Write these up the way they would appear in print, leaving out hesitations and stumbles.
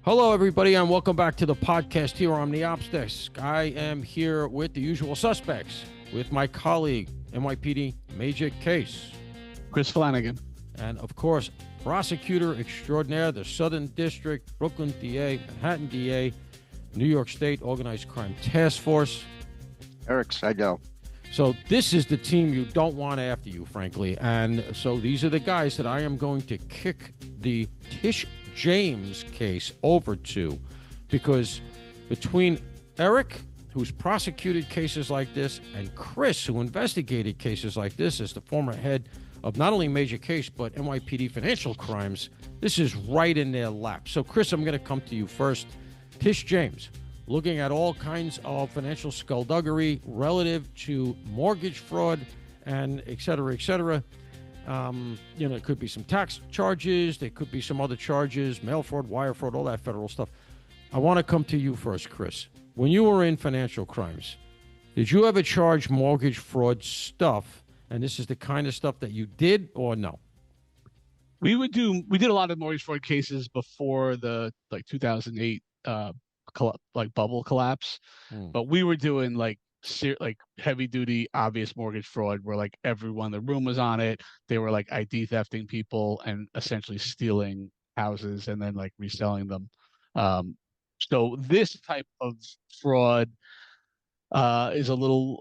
Hello, everybody, and welcome back to the podcast here on the Ops Desk. I am here with the usual suspects, with my colleague, NYPD Major Case. Chris Flanagan. And, of course, Prosecutor Extraordinaire, the Southern District, Brooklyn DA, Manhattan DA, New York State Organized Crime Task Force, Eric Seidel. So this is the team you don't want after you, frankly. And so these are the guys that I am going to kick the Tish James case over to, because between Eric, who's prosecuted cases like this, and Chris, who investigated cases like this as the former head of not only Major Case but NYPD financial crimes, this is right in their lap. So Chris, I'm going to come to you first. Tish James, looking at all kinds of financial skullduggery relative to mortgage fraud and et cetera, et cetera. It could be some tax charges. There could be some other charges, mail fraud, wire fraud, all that federal stuff. I want to come to you first, Chris. When you were in financial crimes, did you ever charge mortgage fraud stuff? And this is the kind of stuff that you did, or no? We did a lot of mortgage fraud cases before the 2008 bubble collapse, but we were doing like heavy duty obvious mortgage fraud where like everyone in the room was on it. They were like ID thefting people and essentially stealing houses and then like reselling them. So this type of fraud is a little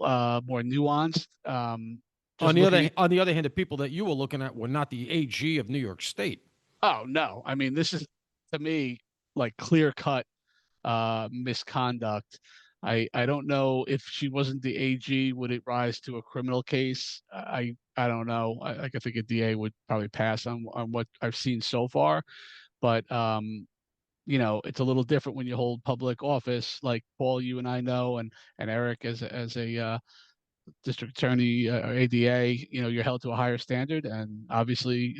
more nuanced. On the other hand, the people that you were looking at were not the AG of New York State. Oh no, I mean, this is, to me, like clear cut misconduct. I don't know if she wasn't the AG, would it rise to a criminal case? I don't know. I think a DA would probably pass on what I've seen so far, but it's a little different when you hold public office, like Paul, you and I know, and Eric as a district attorney or ADA. You're held to a higher standard, and obviously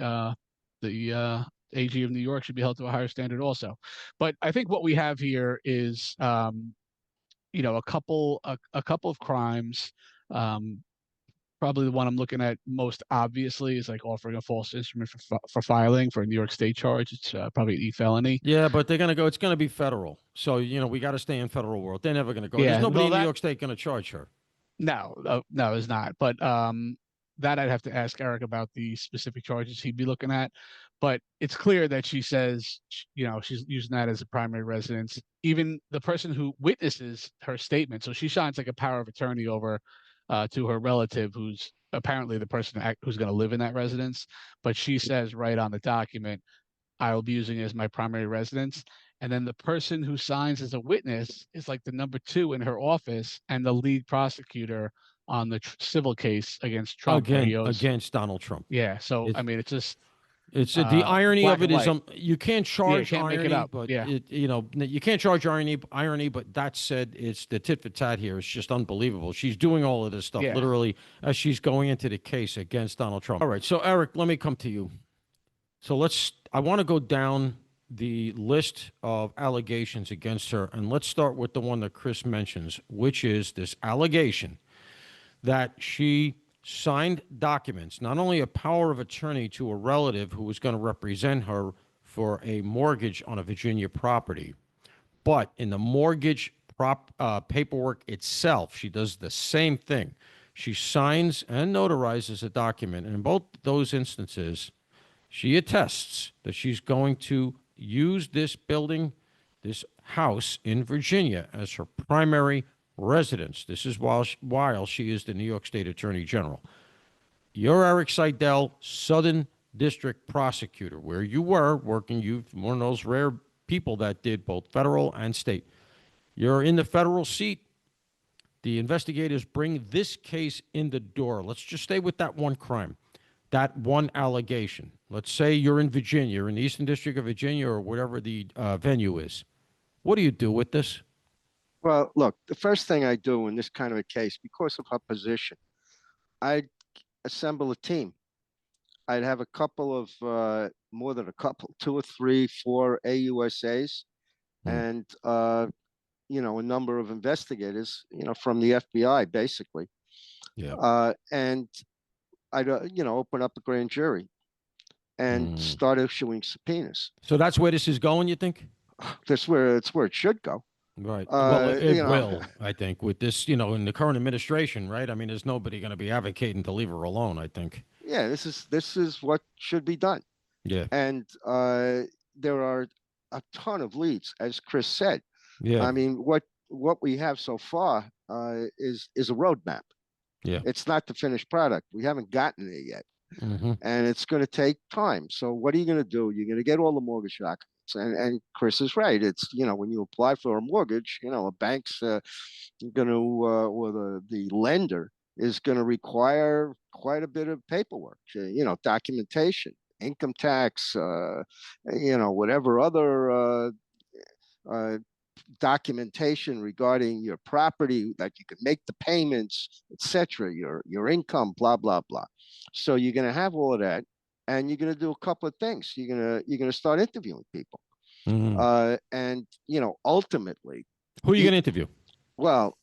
the AG of New York should be held to a higher standard also. But I think what we have here is a couple of crimes. Probably the one I'm looking at most obviously is like offering a false instrument for filing for a New York State charge. It's probably an e-felony. Yeah, but it's going to be federal. So, we got to stay in federal world. They're never going to go. Yeah, there's nobody in New York State going to charge her. No, it's not. But that I'd have to ask Eric about the specific charges he'd be looking at. But it's clear that she says, she's using that as a primary residence. Even the person who witnesses her statement, so she signs like a power of attorney over to her relative, who's apparently the person who's going to live in that residence. But she says right on the document, I will be using it as my primary residence. And then the person who signs as a witness is like the number 2 in her office and the lead prosecutor on the civil case against Trump. Against Donald Trump. Yeah. So, I mean, it's just... It's the irony of it is you can't charge you can't irony, make it up, but yeah. You can't charge irony. But that said, it's the tit for tat here. It's just unbelievable. She's doing all of this stuff literally as she's going into the case against Donald Trump. All right, so Eric, let me come to you. So I want to go down the list of allegations against her, and let's start with the one that Chris mentions, which is this allegation that she signed documents, not only a power of attorney to a relative who was going to represent her for a mortgage on a Virginia property, but in the mortgage paperwork itself, she does the same thing. She signs and notarizes a document, and in both those instances, she attests that she's going to use this building, this house in Virginia, as her primary residence. This is while she is the New York State Attorney General. You're Eric Seidel, Southern District Prosecutor, where you were working. You're one of those rare people that did both federal and state. You're in the federal seat. The investigators bring this case in the door. Let's just stay with that one crime, that one allegation. Let's say you're in Virginia, you're in the Eastern District of Virginia or whatever the venue is. What do you do with this? Well, look, the first thing I do in this kind of a case, because of her position, I'd assemble a team. I'd have a couple of, more than a couple, 2 or 3, 4 AUSAs, and, a number of investigators, from the FBI, basically. Yeah. And I'd, open up a grand jury and start issuing subpoenas. So that's where this is going, you think? That's where it's where it should go. Right. Well, it You know, will, I think, with this, in the current administration, right? I mean, there's nobody going to be advocating to leave her alone, I think. yeah, this is what should be done. Yeah. And there are a ton of leads, as Chris said. Yeah. I mean, what we have so far is a roadmap. Yeah. It's not the finished product. We haven't gotten there yet, Mm-hmm. and it's going to take time. So what are you going to do? You're going to get all the mortgage documents. And Chris is right. It's when you apply for a mortgage, a bank's going to or the lender is going to require quite a bit of paperwork, documentation, income tax, whatever other uh, documentation regarding your property that you can make the payments, etc. Your income, blah blah blah. So you're going to have all of that, and you're going to do a couple of things. You're going to start interviewing people, and ultimately, Who are you going to interview? well,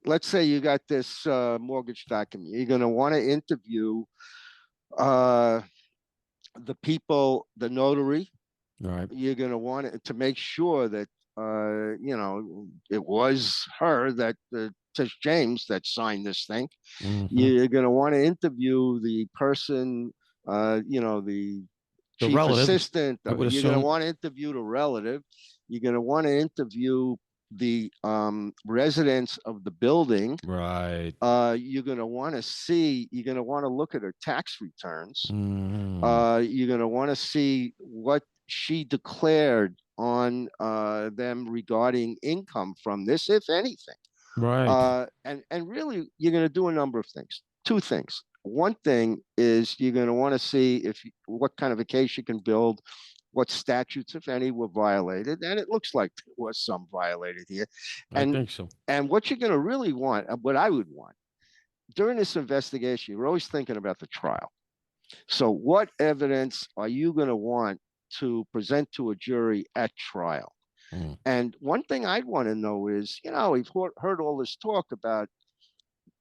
let's say you got this mortgage document. You're going to want to interview uh, the people, the notary. All right. You're going to want to make sure that it was her, that Tish James, that signed this thing. Mm-hmm. You're going to want to interview the person, the chief relative, assistant. I would You're going to assume. want to interview the relative. You're going to want to interview the residents of the building. Right. You're going to want to see. You're going to want to look at her tax returns. Mm-hmm. You're going to want to see what she declared on them regarding income from this, if anything. Right. And really, you're going to do a number of things. Two things. One thing is you're going to want to see what kind of a case you can build, what statutes, if any, were violated, and it looks like there was some violated here. I And think so. and what you're going to really want, what I would want during this investigation, you're always thinking about the trial. So, what evidence are you going to want to present to a jury at trial? Mm. And one thing I'd want to know is, we've heard all this talk about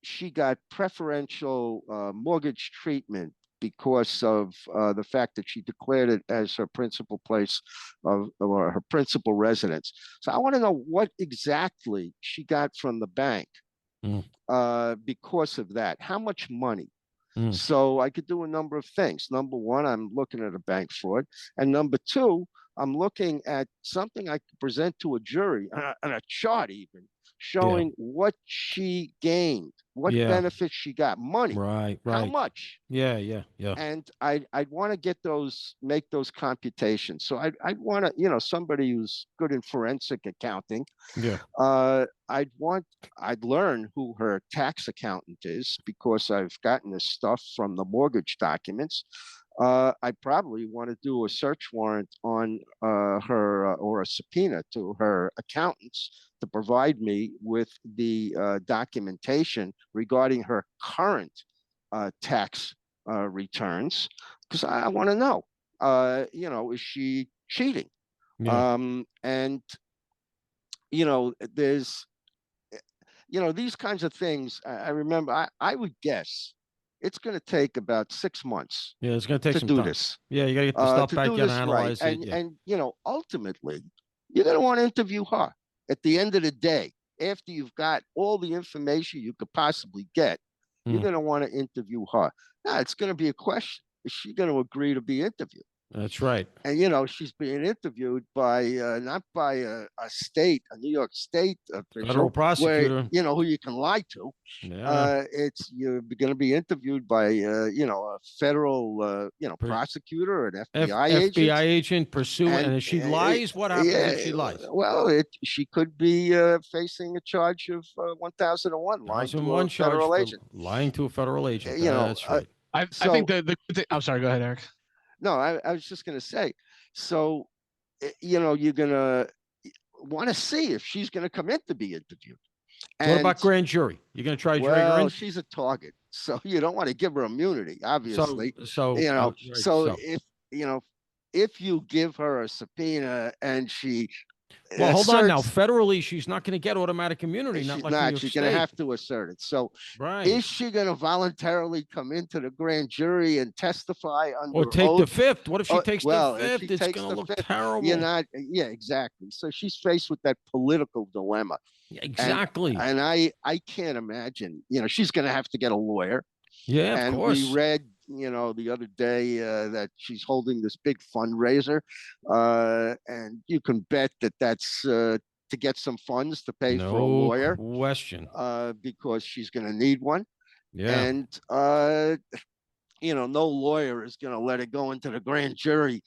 she got preferential mortgage treatment because of the fact that she declared it as her principal place or her principal residence. So I want to know what exactly she got from the bank because of that. How much money? So I could do a number of things. Number one, I'm looking at a bank fraud. And number two, I'm looking at something I could present to a jury on a chart even showing what she gained, what benefits she got, money, Right. how much. Yeah. Yeah. Yeah. And I'd want to make those computations. So I'd want to, somebody who's good in forensic accounting. Yeah. I'd learn who her tax accountant is because I've gotten this stuff from the mortgage documents. I probably want to do a search warrant on her or a subpoena to her accountants to provide me with the documentation regarding her current tax returns because I want to know, is she cheating? Yeah. And there's these kinds of things. I remember I would guess it's going to take about 6 months Yeah. It's going to take to some do time. this, Yeah. You got to get the stuff to back. do You got to this right. analyze it. Yeah. And ultimately, you're going to want to interview her at the end of the day. After you've got all the information you could possibly get, you're going to want to interview her. Now, it's going to be a question. Is she going to agree to be interviewed? That's right. And she's being interviewed by not by a New York State official, Federal prosecutor. where who you can lie to. Yeah. You're going to be interviewed by a federal prosecutor, an FBI agent. FBI agent pursuing, and if she lies, what happens if she lies? Well, she could be facing a charge of 1001 lying to a federal agent. Lying to a federal agent. That's right. I think the I'm sorry. Go ahead, Eric. No, I was just going to say, so, you're going to want to see if she's going to come in to be interviewed. And, what about grand jury? You're going to try to drag her in? Well, she's a target, so you don't want to give her immunity, obviously. So if you give her a subpoena and she Well, hold on now. asserts Federally, she's not going to get automatic immunity, not she's like New not. York She's going to State. have to assert it. So, Right. is she going to voluntarily come into the grand jury and testify Or under take the oath? fifth. What if she takes Well, the if fifth? she It's takes going to the look fifth, terrible. you're not. Yeah, exactly. So she's faced with that political dilemma. Exactly. And I can't imagine. She's going to have to get a lawyer. Yeah, of And course. we read, the other day that she's holding this big fundraiser, and you can bet that that's to get some funds to pay for a lawyer. No question. Because she's going to need one. Yeah. And no lawyer is going to let it go into the grand jury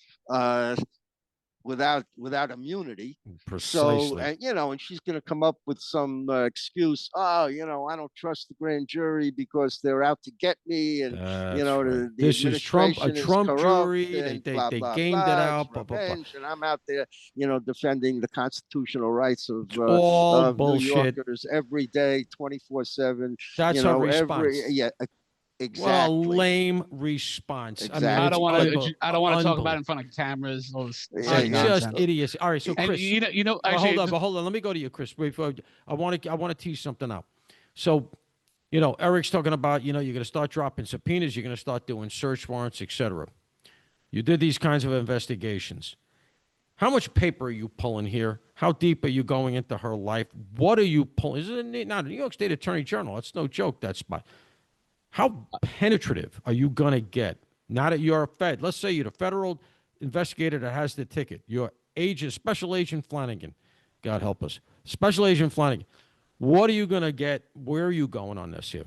without immunity. Precisely. So, and she's going to come up with some excuse. Oh, I don't trust the grand jury because they're out to get me, and the This is Trump, a administration is Trump corrupt, jury. and They blah blah gamed blah. it It's out. Blah, blah, blah. revenge, and I'm out there, defending the constitutional rights All of New bullshit. Yorkers every day, 24/7. That's her response. Exactly. Well, lame response. Exactly. I mean, I don't want to talk about it unbelievable. in front of cameras. All this Yeah, silly yeah. Just nonsense. idiocy. All right, so And Chris, actually, but hold on. Let me go to you, Chris. Before I want to tease something out. So, Eric's talking about, you're going to start dropping subpoenas, you're going to start doing search warrants, etc. You did these kinds of investigations. How much paper are you pulling here? How deep are you going into her life? What are you pulling? This is not a New York State Attorney General. That's no joke, that spot. How penetrative are you going to get? Now that you're a Fed, let's say you're the federal investigator that has the ticket. You're Special Agent Flanagan. God help us. Special Agent Flanagan. What are you going to get? Where are you going on this here?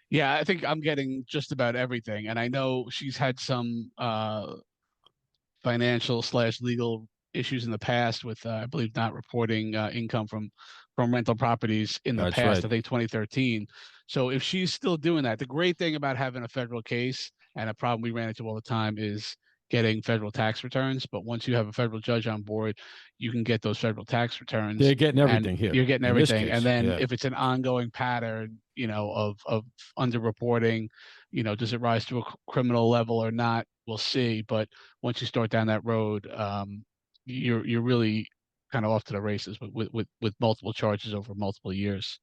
Yeah, I think I'm getting just about everything. And I know she's had some financial/legal issues in the past with, I believe, not reporting income from rental properties in the That's past. right. I think 2013. So if she's still doing that, the great thing about having a federal case, and a problem we ran into all the time, is getting federal tax returns. But once you have a federal judge on board, you can get those federal tax returns. They're getting everything here. You're getting in this everything. case, And then yeah. if it's an ongoing pattern, of underreporting, does it rise to a criminal level or not? We'll see. But once you start down that road, you're really kind of off to the races with multiple charges over multiple years.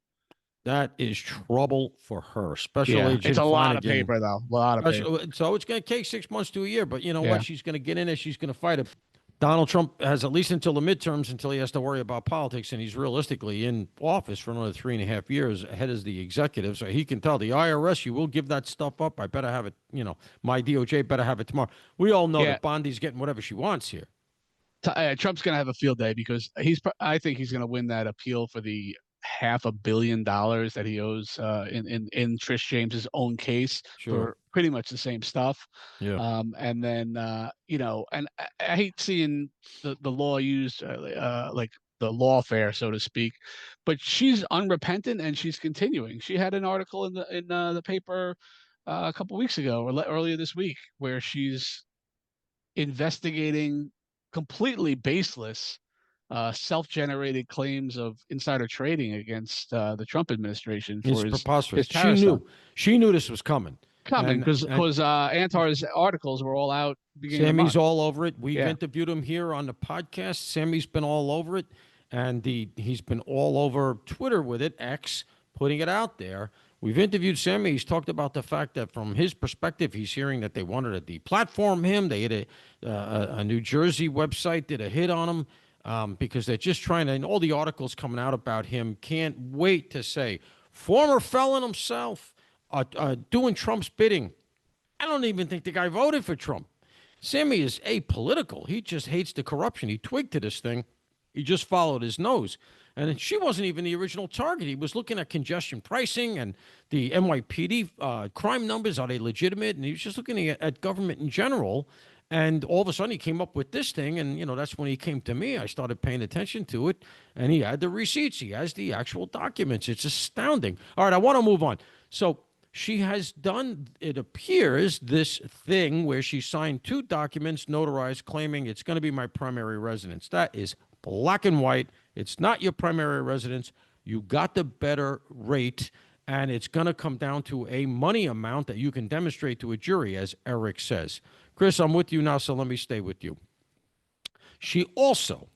That is trouble for her. Special Agent it's a lot of Flanagan. paper, though. A lot of paper. So it's going to take 6 months to a year, but you know Yeah. what? She's going to get in there. She's going to fight it. Donald Trump has at least until the midterms, until he has to worry about politics, and he's realistically in office for another 3.5 years ahead as the executive. So he can tell the IRS, you will give that stuff up. I better have it, my DOJ better have it tomorrow. We all know that Bondi's getting whatever she wants here. Trump's going to have a field day because I think he's going to win that appeal for the $500 million that he owes in Tish James's own case for pretty much the same stuff. Yeah. And then and I hate seeing the law used like the lawfare, so to speak, but she's unrepentant and she's continuing. She had an article in the paper a couple weeks ago or earlier this week where she's investigating completely baseless self-generated claims of insider trading against the Trump administration for It's preposterous. his She knew this was coming. because Antar's articles were all out beginning Sammy's of the month. all over it. We've interviewed him here on the podcast. Sammy's been all over it, and he's been all over Twitter with it, X, putting it out there. We've interviewed Sammy. He's talked about the fact that from his perspective, he's hearing that they wanted to deplatform him. They had a New Jersey website did a hit on him because they're just trying to, and all the articles coming out about him can't wait to say, former felon himself, doing Trump's bidding. I don't even think the guy voted for Trump. Sammy is apolitical. He just hates the corruption. He twigged to this thing. He just followed his nose. And she wasn't even the original target. He was looking at congestion pricing and the NYPD crime numbers. Are they legitimate? And he was just looking at government in general. And all of a sudden, he came up with this thing. And, that's when he came to me. I started paying attention to it. And he had the receipts. He has the actual documents. It's astounding. All right, I want to move on. So she has done, it appears, this thing where she signed 2 documents notarized claiming it's going to be my primary residence. That is black and white. It's not your primary residence. You got the better rate, and it's going to come down to a money amount that you can demonstrate to a jury, as Eric says. Chris, I'm with you now, so let me stay with you. She also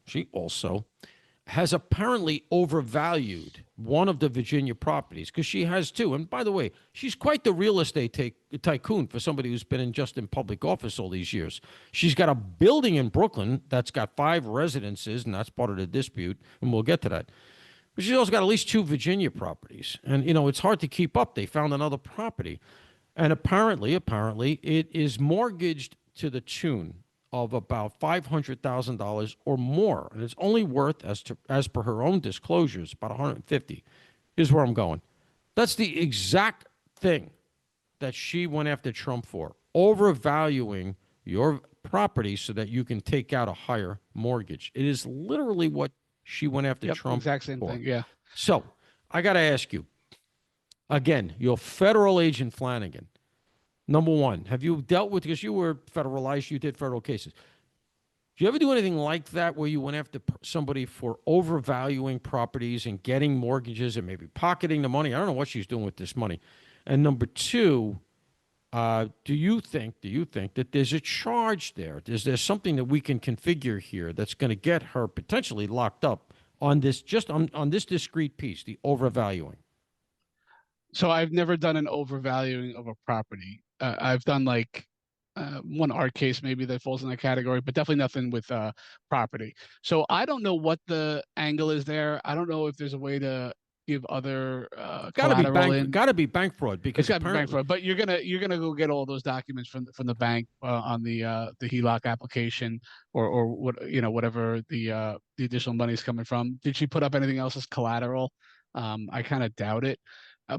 has apparently overvalued one of the Virginia properties, because she has two. And by the way, she's quite the real estate tycoon for somebody who's been in public office all these years. She's got a building in Brooklyn that's got 5 residences, and that's part of the dispute, and we'll get to that. But she's also got at least 2 Virginia properties. And, it's hard to keep up. They found another property. And apparently, it is mortgaged to the tune of about $500,000 or more, and it's only worth, as per her own disclosures, about 150. Here's where I'm going. That's the exact thing that she went after Trump for, overvaluing your property so that you can take out a higher mortgage. It is literally what she went after Trump exact same for. thing. Yeah. So I got to ask you again, your federal agent Flanagan. Number one, have you dealt with, because you were federalized, you did federal cases. Do you ever do anything like that where you went after somebody for overvaluing properties and getting mortgages and maybe pocketing the money? I don't know what she's doing with this money. And number two, do you think that there's a charge there? Is there something that we can configure here that's going to get her potentially locked up on this, just on this discrete piece, the overvaluing? So I've never done an overvaluing of a property. I've done like one art case maybe that falls in that category, but definitely nothing with property. So I don't know what the angle is there. I don't know if there's a way to give other collateral in. Got to be bank fraud, because it's got to be bank fraud. But you're gonna go get all those documents from the bank on the HELOC application or what, whatever the additional money is coming from. Did she put up anything else as collateral? I kind of doubt it.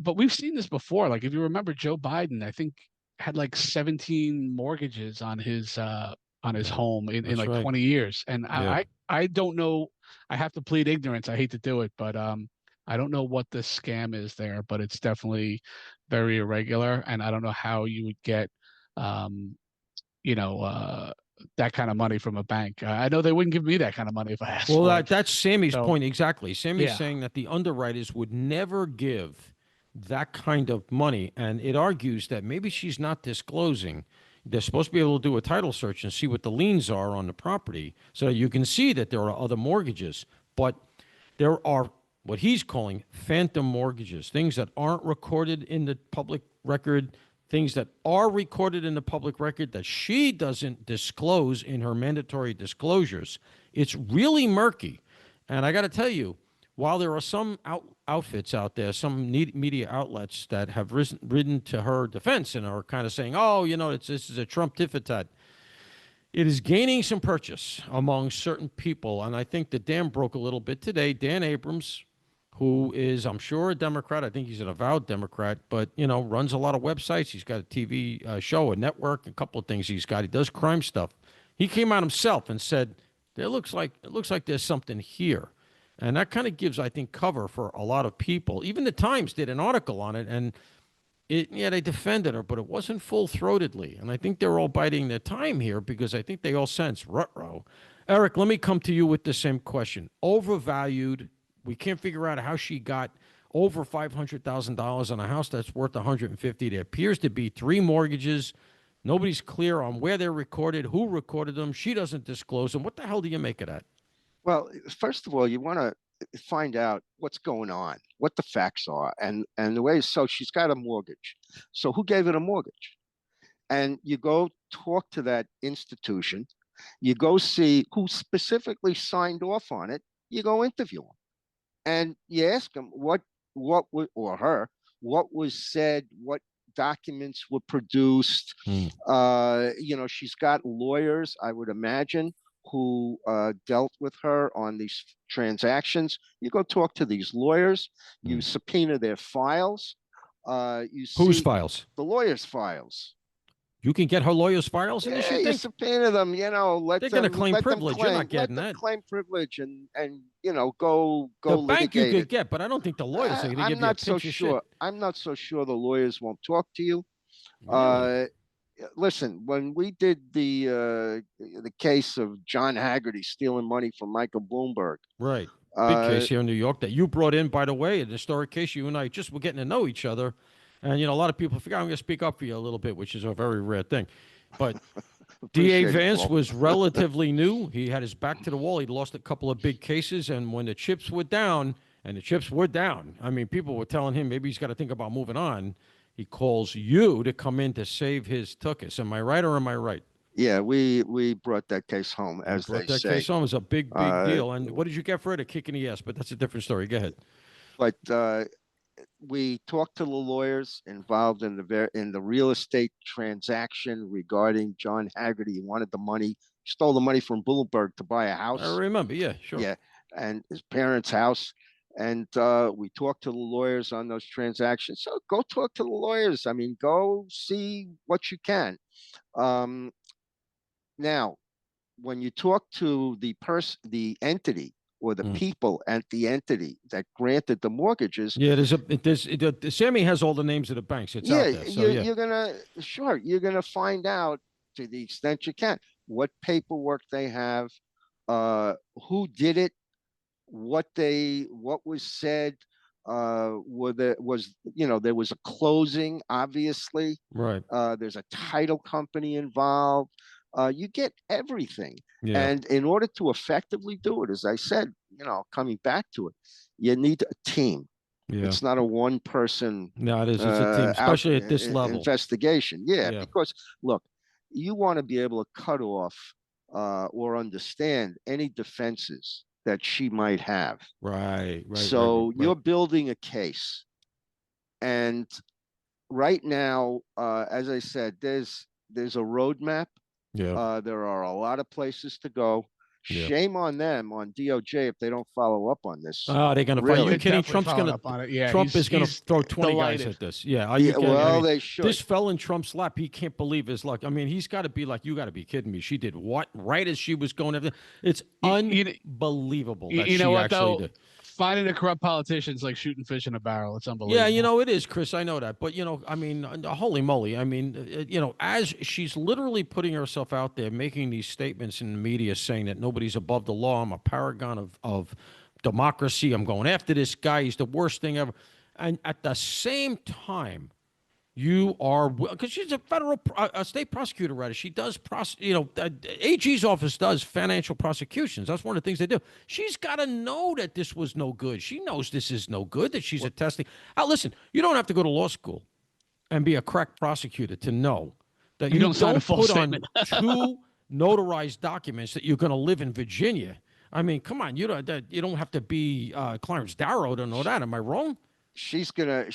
But we've seen this before. Like if you remember, Joe Biden, I think, had like 17 mortgages on his home in like 20 years. And I don't know. I have to plead ignorance. I hate to do it, but I don't know what the scam is there, but it's definitely very irregular. And I don't know how you would get, that kind of money from a bank. I know they wouldn't give me that kind of money if I asked for it. That's Sammy's point exactly. Sammy's saying that the underwriters would never give that kind of money, and it argues that maybe she's not disclosing. They're supposed to be able to do a title search and see what the liens are on the property, so you can see that there are other mortgages. But there are what he's calling phantom mortgages, things that aren't recorded in the public record, things that are recorded in the public record that she doesn't disclose in her mandatory disclosures. It's really murky. And I got to tell you, while there are some outfits out there, some media outlets that have ridden to her defense and are kind of saying, oh, this is a Trump tit for tat, it is gaining some purchase among certain people. And I think the dam broke a little bit today. Dan Abrams, who is, I'm sure, a Democrat. I think he's an avowed Democrat, but, runs a lot of websites. He's got a TV show, a network, a couple of things he's got. He does crime stuff. He came out himself and said, it looks like there's something here. And that kind of gives, I think, cover for a lot of people. Even the Times did an article on it, and they defended her, but it wasn't full-throatedly. And I think they're all biding their time here because I think they all sense ruh-roh. Eric, let me come to you with the same question. Overvalued. We can't figure out how she got over $500,000 on a house that's worth $150,000. There appears to be 3 mortgages. Nobody's clear on where they're recorded, who recorded them. She doesn't disclose them. What the hell do you make of that? Well, first of all, you want to find out what's going on, what the facts are, and the way. So she's got a mortgage. So who gave her a mortgage? And you go talk to that institution. You go see who specifically signed off on it. You go interview them, and you ask them what or her, what was said, what documents were produced. She's got lawyers, I would imagine, who dealt with her on these transactions. You go talk to these lawyers, you subpoena their files. Whose files? The lawyers' files. You can get her lawyers' files in this shit? You subpoena them, they're going to claim privilege. You're not getting that. Claim privilege and go the litigate bank you it. could get, but I don't think the lawyers are going to give you a pinch of shit. I'm not so sure the lawyers won't talk to you. Really? Listen, when we did the case of John Haggerty stealing money from Michael Bloomberg, right? Big case here in New York that you brought in, by the way, an historic case. You and I just were getting to know each other, and a lot of people forget. I'm going to speak up for you a little bit, which is a very rare thing, but D.A. Appreciate it, Vance Paul. was relatively new. He had his back to the wall. He'd lost a couple of big cases, and when the chips were down, and the chips were down, I mean, people were telling him maybe he's got to think about moving on. He calls you to come in to save his tuchus. Am I right or am I right? Yeah, we brought that case home, You as brought they that say. case home. It was a big Uh, deal. And what did you get for it? A kick in the ass, but that's a different story. Go ahead. but we talked to the lawyers involved in the real estate transaction regarding John Haggerty. He wanted the money, stole the money from Bloomberg to buy a I house. remember. Yeah, sure. Yeah, and his parents' house. And we talked to the lawyers on those transactions. So go talk to the lawyers. I mean, go see what you can. Um, Now, when you talk to the entity or the Mm. people at the entity that granted the mortgages, Yeah, Sammy has all the names of the banks. It's yeah, out there. So yeah, you're gonna find out to the extent you can what paperwork they have, who did it, what was said, there was a closing, obviously. right. There's a title company involved. You get everything. Yeah, And in order to effectively do it, as I said, coming back to it, you need a team. yeah. It's not a one person No, it is. It's a team, especially at this level. investigation. Yeah, Yeah. because look, you want to be able to cut off or understand any defenses that she might have. Right. So Right. you're building a case. And right now, as I said, there's a roadmap. Yeah. There are a lot of places to go. Yeah. Shame on them, on DOJ, if they don't follow up on this. Oh, they're gonna fight. You Really? kidding? Definitely following up on it. Yeah, Trump is gonna he's throw 20 guys delighted. at this. Yeah. Are you Yeah, kidding? well, they should. This fell in Trump's lap. He can't believe his luck. I mean, he's got to be like, you got to be kidding me. She did what? Right as she was going. It's unbelievable that You know she what actually though? did. Finding a corrupt politician is like shooting fish in a barrel. It's unbelievable. Yeah, it is, Chris. I know that. But, I mean, holy moly. I mean, as she's literally putting herself out there, making these statements in the media saying that nobody's above the law. I'm a paragon of democracy. I'm going after this guy. He's the worst thing ever. And at the same time, you are, because she's a state prosecutor, rather. She does, AG's office does financial prosecutions. That's one of the things they do. She's got to know that this was no good. She knows this is no good, that she's attesting. Listen, you don't have to go to law school and be a crack prosecutor to know that you don't sign a false put on statement. 2 notarized documents that you're going to live in Virginia. I mean, come on, you don't have to be Clarence Darrow to know that. Am I wrong? She's gonna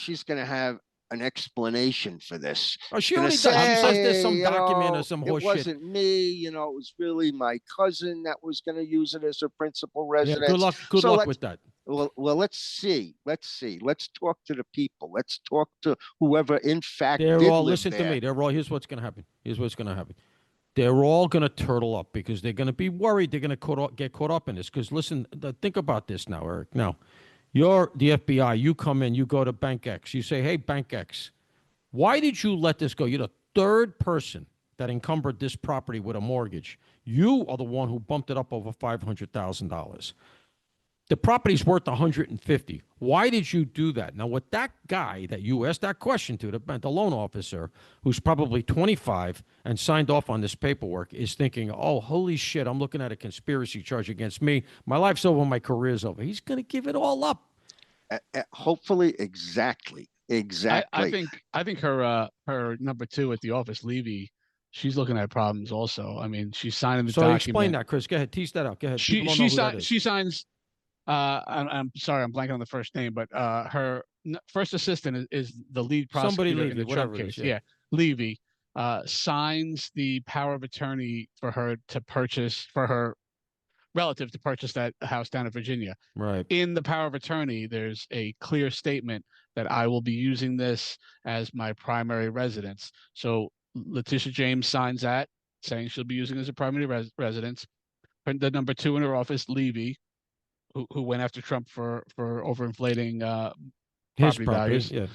have an explanation for this. Oh, she She's gonna already does. She says there's some say, document or some horse it shit. wasn't me. It was really my cousin that was going to use it as her principal Yeah, residence. good luck. Good luck with that. Well, let's see. Let's talk to the people. Let's talk to whoever, in fact, They're did all live listen there. to me. They're all. Here's what's going to happen. They're all going to turtle up because they're going to be worried. They're going to get caught up in this. Because listen, think about this now, Eric. Now, you're the FBI. You come in. You go to Bank X. You say, "Hey, Bank X, why did you let this go? You're the third person that encumbered this property with a mortgage. You are the one who bumped it up over $500,000. The property's worth $150,000. Why did you do that?" Now, what that guy that you asked that question to, the loan officer, who's probably 25 and signed off on this paperwork, is thinking, "Oh, holy shit, I'm looking at a conspiracy charge against me. My life's over, my career's over." He's going to give it all up. Hopefully, exactly. I think her number 2 at the office, Levy, she's looking at problems also. I mean, she's signing the document. Explain that, Chris. Go ahead. Tease that out. Go ahead. She signs. I'm sorry, I'm blanking on the first name, but her first assistant is the lead prosecutor in the Trump case. Yeah, Levy signs the power of attorney for her relative to purchase that house down in Virginia. Right. In the power of attorney, there's a clear statement that I will be using this as my primary residence. So Tish James signs that, saying she'll be using it as a primary residence. The number 2 in her office, Levy, who went after Trump for overinflating property values. Yeah.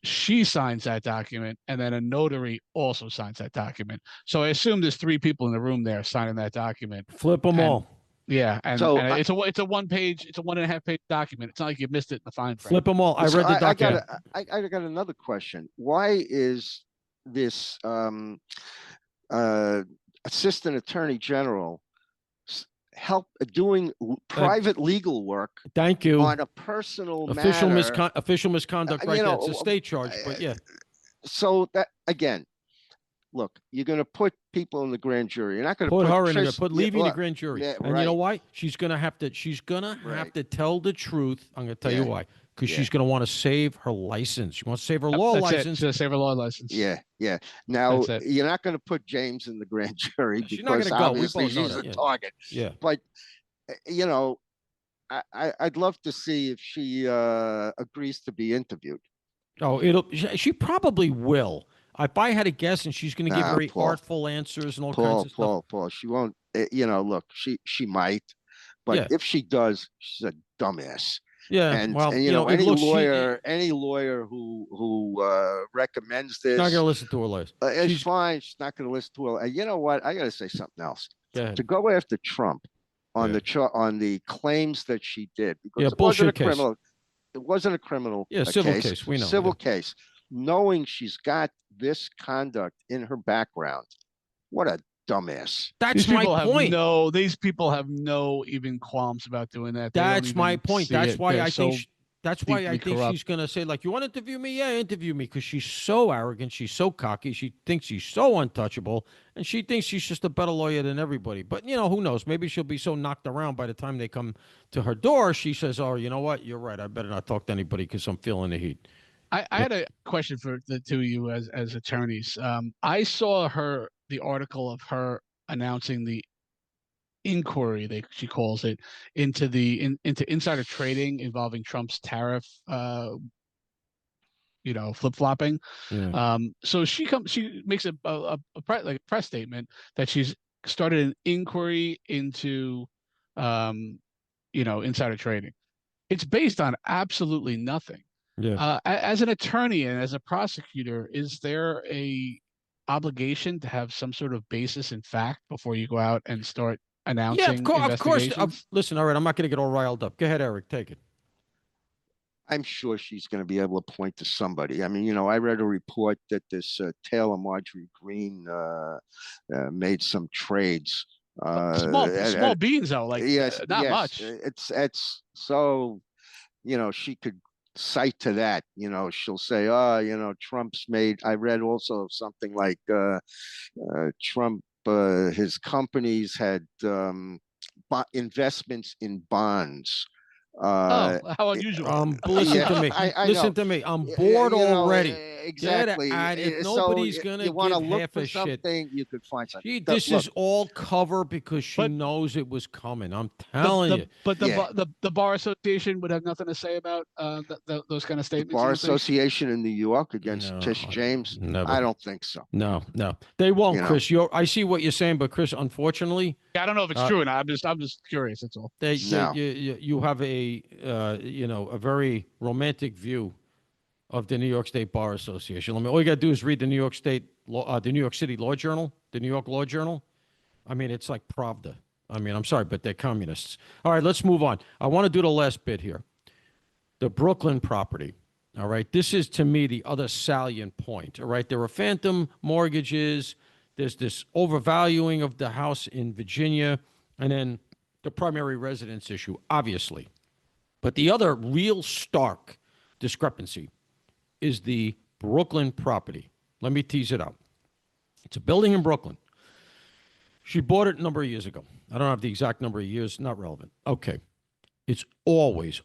She signs that document, and then a notary also signs that document. So I assume there's 3 people in the room there signing that document. Flip them all. Yeah, and it's a 1.5 page document. It's not like you missed it in the fine print. Flip them all. I read the document. I got another question. Why is this assistant attorney general help doing private legal work Thank you. on a personal matter. Official misconduct, right? That's a state charge, but yeah. So that again, look, you're going to put people in the grand jury. You're not going to put her in Trish, put leaving the grand jury. Yeah, and right. You know why? She's going to have to tell the truth. I'm going to tell you why. Because she's going to want to save her license. She wants to save her law license. To save her law license. Yeah. Now, you're not going to put James in the grand jury because obviously she's a target. Yeah. But, you know, I'd love to see if she agrees to be interviewed. Oh, she probably will. If I had a guess, and she's going to give very artful answers and all kinds of stuff. Paul, she won't. Look, she might, but if she does, she's a dumbass. Yeah, and any lawyer who recommends this, not going to listen to her lawyers. It's fine. She's not going to listen to her. You know what? I got to say something else. To go after Trump on the claims that she did, because it wasn't a criminal. It wasn't a criminal. Civil case. We know. Civil case. Knowing she's got this conduct in her background, what a dumbass. That's my point. These people have no even qualms about doing that. That's my point. That's why I think. That's why I think she's going to say, like, you want to interview me? Yeah, interview me. Because she's so arrogant. She's so cocky. She thinks she's so untouchable. And she thinks she's just a better lawyer than everybody. But, who knows? Maybe she'll be so knocked around by the time they come to her door. She says, oh, you know what? You're right. I better not talk to anybody because I'm feeling the heat. I had a question for the two of you as attorneys. I saw the article of her announcing the inquiry, she calls it, into insider trading involving Trump's tariff flip-flopping. So she makes a press statement that she's started an inquiry into insider trading. It's based on absolutely nothing. As an attorney and as a prosecutor, is there a obligation to have some sort of basis in fact before you go out and start announcing? Yeah, of course. Listen, all right, I'm not going to get all riled up. Go ahead, Eric, take it. I'm sure she's going to be able to point to somebody. I mean, I read a report that this Taylor Marjorie Greene made some trades. Small beans, though, not much. It's so, she could cite to that. She'll say, Trump's made. I read also something like Trump. His companies had investments in bonds. How unusual! Listen to me. Listen to me. I'm bored already. Exactly. If nobody's gonna give half a shit, you could find something. This is all cover because she knows it was coming. I'm telling you. But the Bar Association would have nothing to say about those kind of statements. The Bar Association in New York against Tish James. Never. I don't think so. No, they won't, Chris. I see what you're saying, but Chris, unfortunately, I don't know if it's true, and I'm just curious. That's all. You have a very romantic view of the New York State Bar Association. All you got to do is read the New York City Law Journal, the New York Law Journal. I mean, it's like Pravda. I mean, I'm sorry, but they're communists. All right, let's move on. I want to do the last bit here. The Brooklyn property. All right, this is to me the other salient point. All right, there are phantom mortgages. There's this overvaluing of the house in Virginia, and then the primary residence issue, obviously. But the other real stark discrepancy is the Brooklyn property. Let me tease it out. It's a building in Brooklyn. She bought it a number of years ago. I don't have the exact number of years, not relevant. Okay. It's always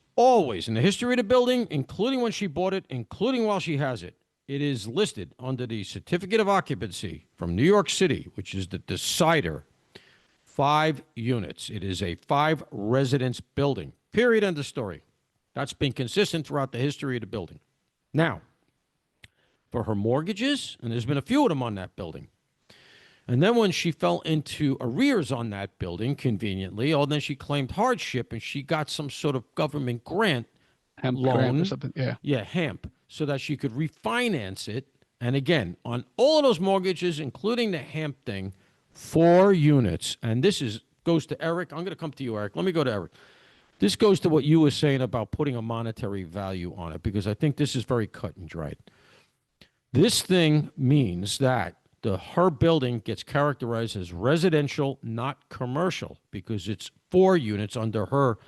in the history of the building, including when she bought it, including while she has it, it is listed under the certificate of occupancy from New York City, which is the decider, 5 units. It is a 5-residence building. Period. End of story. That's been consistent throughout the history of the building. Now, for her mortgages, and there's been a few of them on that building. And then when she fell into arrears on that building, conveniently, then she claimed hardship and she got some sort of government grant loan. Or something. Yeah, HEMP, so that she could refinance it. And again, on all of those mortgages, including the HEMP thing, 4 units. And this goes to Eric. I'm going to come to you, Eric. Let me go to Eric. This goes to what you were saying about putting a monetary value on it, because I think this is very cut and dried. This thing means that her building gets characterized as residential, not commercial, because it's 4 units under her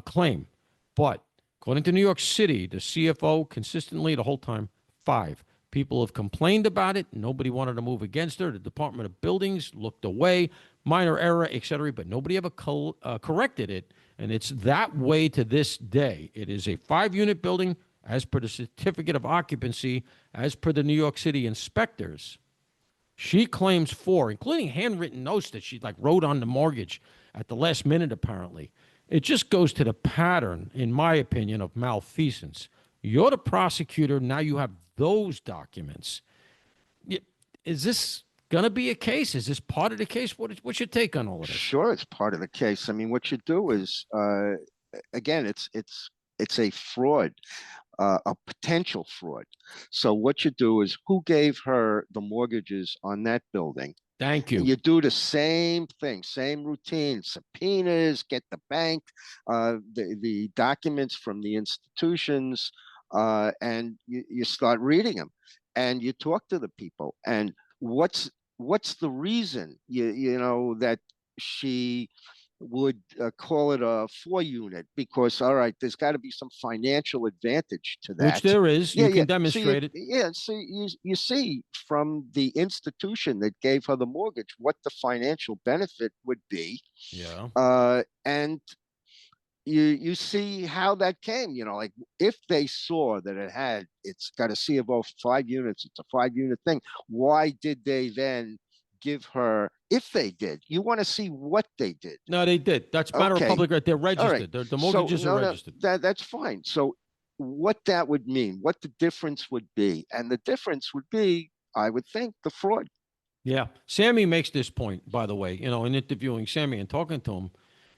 claim. But according to New York City, the CFO consistently the whole time, 5. People have complained about it. Nobody wanted to move against her. The Department of Buildings looked away, minor error, etc. But nobody ever corrected it. And it's that way to this day. It is a 5-unit building as per the certificate of occupancy, as per the New York City inspectors. She claims 4, including handwritten notes that she wrote on the mortgage at the last minute, apparently. It just goes to the pattern, in my opinion, of malfeasance. You're the prosecutor. Now you have those documents. Is this going to be a case? Is this part of the case? What's your take on all of this? Sure, it's part of the case. I mean, what you do is, again, it's a fraud, a potential fraud. So what you do is, who gave her the mortgages on that building? Thank you. You do the same thing, same routine, subpoenas, get the bank, the documents from the institutions, and you start reading them, and you talk to the people. And what's the reason you know that she would call it a 4-unit? Because, all right, there's got to be some financial advantage to that. Which there is. Yeah, you can demonstrate it. Yeah, so you see from the institution that gave her the mortgage what the financial benefit would be. Yeah. And you see how that came. Like, if they saw that it's got a C of O 5 units, it's a 5-unit thing, why did they then give her? If they did, you want to see what they did. No, they did. That's matter of public right. They're registered. Right. The mortgages are registered. That's fine. So what that would mean, what the difference would be, and the difference would be, I would think, the fraud. Yeah. Sammy makes this point, by the way, in interviewing Sammy and talking to him.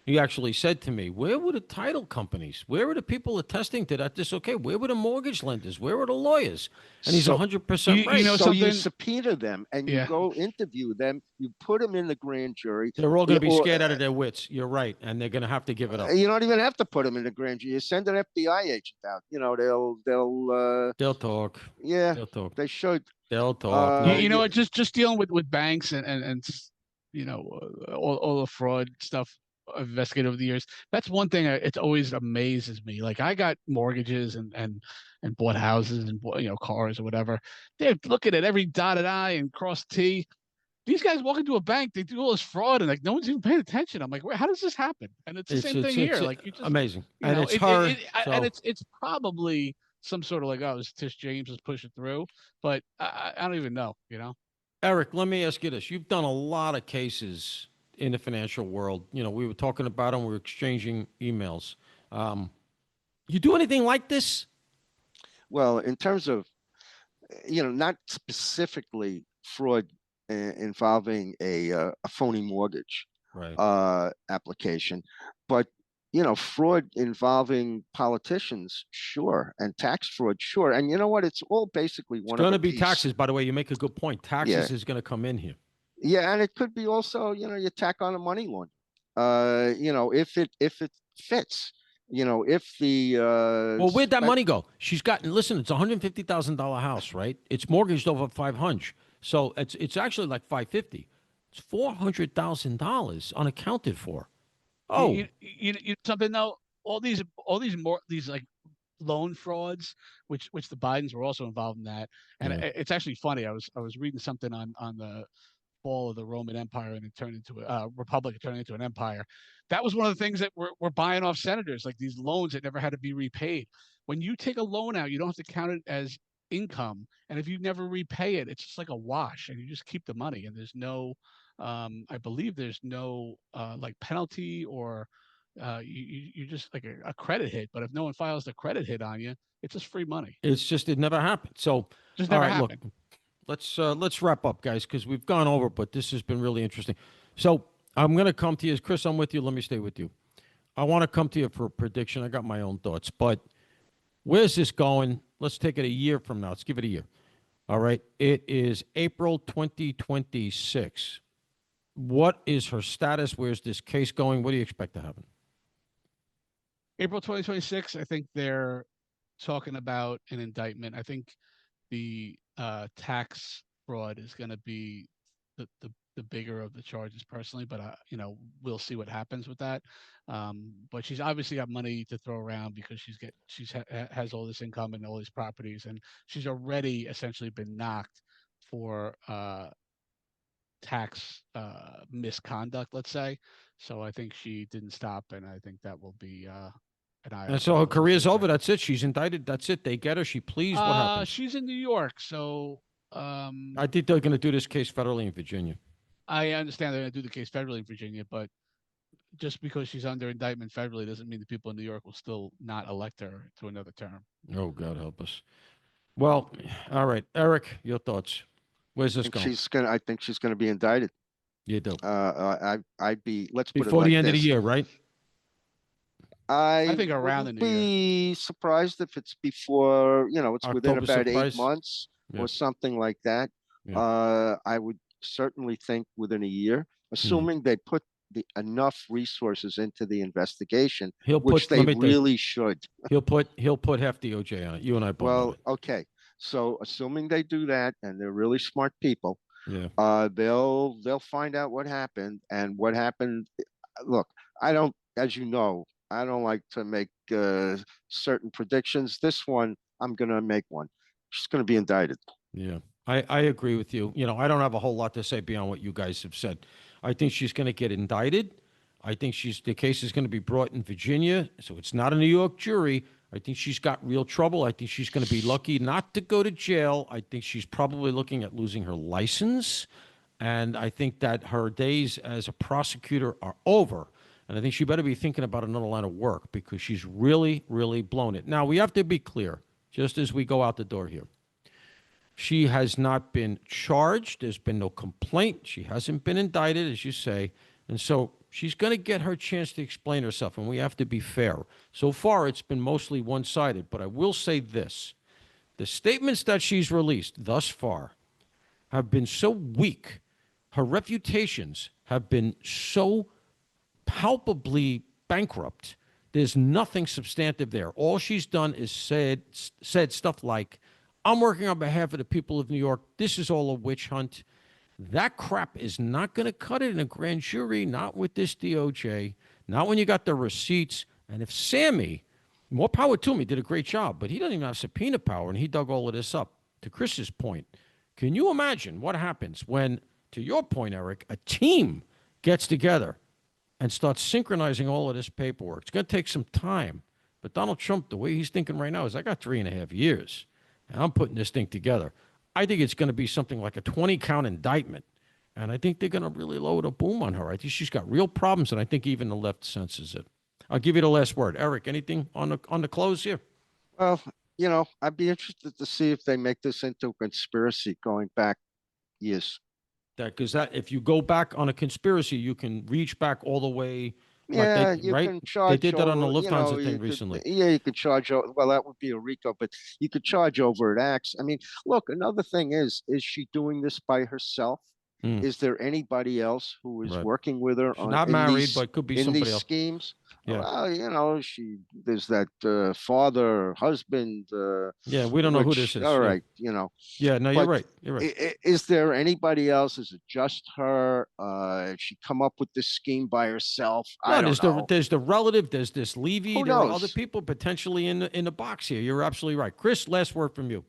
He actually said to me, where were the title companies? Where were the people attesting to that? Okay. Where were the mortgage lenders? Where were the lawyers? And he's 100% right. So you subpoena them and you go interview them. You put them in the grand jury. They're all going to be scared out of their wits. You're right. And they're going to have to give it up. You don't even have to put them in the grand jury. You send an FBI agent out. They'll talk. Yeah, they'll talk. They should. They'll talk. Just dealing with banks and all the fraud stuff I've investigated over the years. That's one thing it always amazes me. Like, I got mortgages and bought houses and cars or whatever. They're looking at every dotted I and crossed T. These guys walk into a bank, they do all this fraud, and no one's even paying attention. I'm like, how does this happen? And it's the same thing here. Like, you just amazing. And it's hard. And it's probably some sort of this Tish James is pushing through, but I don't even know. Eric, let me ask you this: you've done a lot of cases in the financial world. We were talking about them. We were exchanging emails. You do anything like this? Well, in terms of, not specifically fraud involving a phony mortgage application, but fraud involving politicians, sure, and tax fraud, sure. And you know what? It's all basically one. It's going to be taxes, by the way. You make a good point. Taxes is going to come in here. Yeah, and it could be also, you tack on a money laundering. If it fits. If the well, where'd that money go? She's gotten. Listen, it's $150,000 house, right? It's mortgaged over $500, so it's actually like $550. It's $400,000 unaccounted for. Oh, you something though. All these like loan frauds, which the Bidens were also involved in that, and it's actually funny. I was reading something on the fall of the Roman Empire and it turned into a republic, turning into an empire. That was one of the things that we're buying off senators, like these loans that never had to be repaid. When you take a loan out, you don't have to count it as income, and if you never repay it, it's just like a wash, and you just keep the money. And there's no, I believe there's no like penalty or you just like a credit hit. But if no one files the credit hit on you, it's just free money. It's just it never happened. So just never happened. Look, let's wrap up, guys, because we've gone over, but this has been really interesting. So I'm going to come to you. Chris, I'm with you. Let me stay with you. I want to come to you for a prediction. I got my own thoughts, but where's this going? Let's take it a year from now. Let's give it a year. All right. It is April 2026. What is her status? Where's this case going? What do you expect to happen? April 2026, I think they're talking about an indictment. I think the tax fraud is going to be the bigger of the charges personally, but we'll see what happens with that. But she's obviously got money to throw around because has all this income and all these properties, and she's already essentially been knocked for tax misconduct, let's say. So I think she didn't stop, and I think that will be an eye. And so her career's over. That's it. She's indicted. That's it. They get her. She pleads. What happens? She's in New York, so I think they're going to do this case federally in Virginia. I understand they're going to do the case federally in Virginia, but just because she's under indictment federally doesn't mean the people in New York will still not elect her to another term. Oh, God help us. Well, all right, Eric, your thoughts. Where's this going? I think she's going to be indicted. You do. I'd be. Let's put it before like the end this. of the year, right? I think around the wouldn't new year. be surprised if it's before. It's within October about surprise? 8 months Yeah. or something like that. Yeah. I would certainly think within a year, assuming they put enough resources into the investigation, which they really should. He'll put half the OJ on it. You and I both know it. Okay. So assuming they do that, and they're really smart people, yeah, they'll find out what happened, and what happened. Look, as you know, I don't like to make certain predictions. This one, I'm going to make one. She's going to be indicted. Yeah, I agree with you. I don't have a whole lot to say beyond what you guys have said. I think she's going to get indicted. I think the case is going to be brought in Virginia, so it's not a New York jury. I think she's got real trouble. I think she's going to be lucky not to go to jail. I think she's probably looking at losing her license. And I think that her days as a prosecutor are over. And I think she better be thinking about another line of work because she's really, really blown it. Now, we have to be clear, just as we go out the door here. She has not been charged. There's been no complaint. She hasn't been indicted, as you say. And so she's going to get her chance to explain herself, and we have to be fair. So far, it's been mostly one-sided, but I will say this. The statements that she's released thus far have been so weak. Her reputations have been so palpably bankrupt. There's nothing substantive there. All she's done is said stuff like, I'm working on behalf of the people of New York. This is all a witch hunt. That crap is not going to cut it in a grand jury, not with this DOJ, not when you got the receipts. And if Sammy, more power to him, he did a great job, but he doesn't even have subpoena power, and he dug all of this up. To Chris's point, can you imagine what happens when, to your point, Eric, a team gets together and starts synchronizing all of this paperwork? It's going to take some time. But Donald Trump, the way he's thinking right now is, I got 3.5 years, and I'm putting this thing together. I think it's going to be something like a 20-count indictment. And I think they're going to really load a boom on her. I think she's got real problems, and I think even the left senses it. I'll give you the last word. Eric, anything on the close here? Well, I'd be interested to see if they make this into a conspiracy going back years. Because if you go back on a conspiracy, you can reach back all the way. Yeah, you right? can charge. They did that on the over, Lufthansa thing recently. You could charge. Well, that would be a RICO, but you could charge overt acts. I mean, look, another thing is she doing this by herself? Is there anybody else who is working with her? She's not married, but could be somebody else. Schemes. Yeah. Well, there's that father, husband. Yeah, we don't know who this is. All right, Yeah, no, you're right. You're right. Is there anybody else? Is it just her? She come up with this scheme by herself? No, there's the relative. There's this Levy. Who there are knows? other people potentially in the box here. You're absolutely right. Chris, last word from you.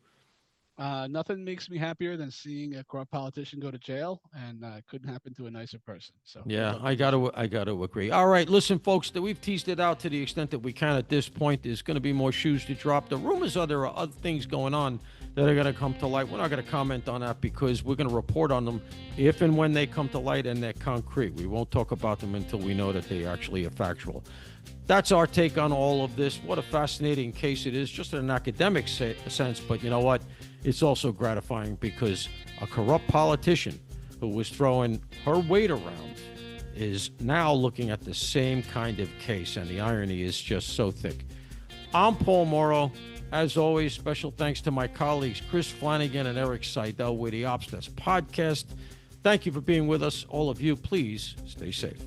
Nothing makes me happier than seeing a corrupt politician go to jail, and it couldn't happen to a nicer person. So yeah, I got to agree. All right, listen, folks, that we've teased it out to the extent that we can at this point. There's going to be more shoes to drop. The rumors are there are other things going on that are going to come to light. We're not going to comment on that because we're going to report on them if and when they come to light and they're concrete. We won't talk about them until we know that they actually are factual. That's our take on all of this. What a fascinating case it is, just in an academic sense. But you know what? It's also gratifying because a corrupt politician who was throwing her weight around is now looking at the same kind of case, and the irony is just so thick. I'm Paul Morrow. As always, special thanks to my colleagues Chris Flanagan and Eric Seidel with the Ops Desk podcast. Thank you for being with us. All of you, please stay safe.